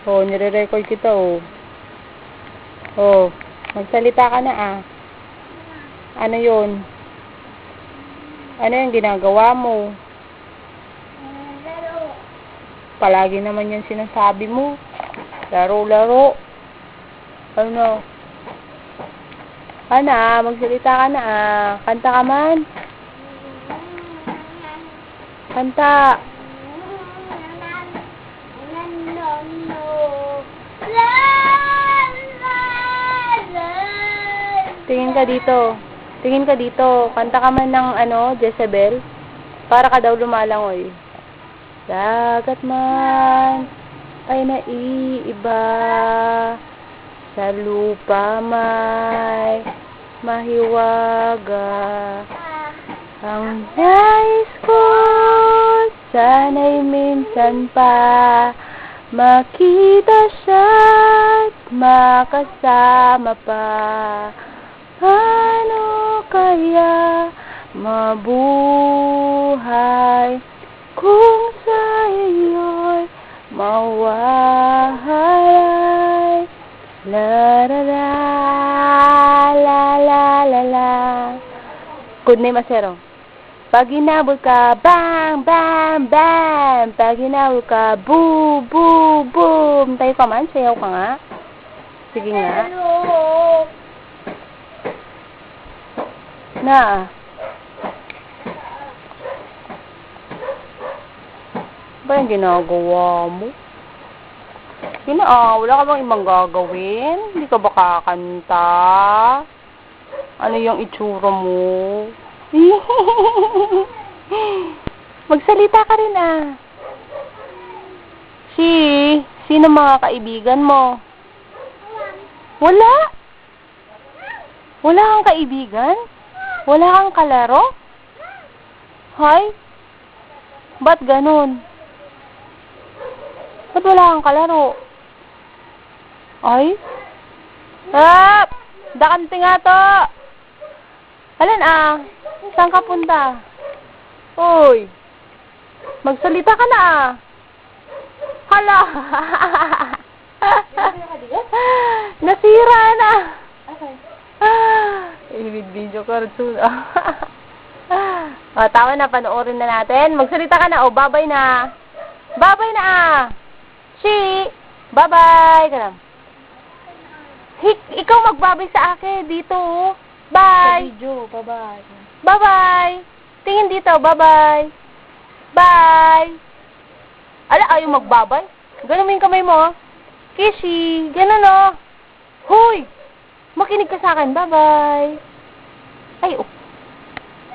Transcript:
Oh, nire-record kita, oh. Oh, magsalita ka na, ah. Ano yun? Ano yung ginagawa mo? Laro. Palagi naman yan sinasabi mo. Laro-laro. Ano? Ana, magsalita ka na, ah. Kanta ka man. Kanta. Tingin ka dito. Tingin ka dito. Kanta ka man ng ano, Jezebel. Para ka daw lumalangoy. Dagat man ay naiiba. Sa lupa may mahiwaga. Ang nais ko sana'y minsan pa makita siya't makasama pa. Paano kaya mabuhay kung sa iyo'y mawalay? La la la la la la la. Good name, Asero. Pag inabot ka, bang, bang, bang. Pag inabot ka, boo, boo, boom. Tayo ka man, sayaw ka nga. Sige nga. Na. Ba yung ginagawa mo? Wala ka bang ibang gagawin? Hindi ka ba kakanta? Ano yung itsura mo? Magsalita ka rin, ah. Sino mga kaibigan mo? Wala? Wala kang kaibigan? Wala kang kalaro? Hay? Ba't ganun? Ba't wala kang kalaro? Ay? Ah! Dakante nga to! Alin, ah? Saan ka punta? Uy! Magsalita ka na, ah! Hala! Nasira na! Okay. Video ko rin. O, tama na. Panoorin na natin. Magsalita ka na. O, babay na. Babay na, ah! Bye-bye! Ka na. Ikaw magbabay sa akin. Dito, oh. Bye! Sa video. Bye-bye. Bye-bye! Tingin dito. Bye-bye! Bye! Ala, ayaw magbabay? Ganun mo yung kamay mo, oh. Kishi! Ganun, oh. Hoy! Makinig ka sa akin. Bye-bye! Ay, oh.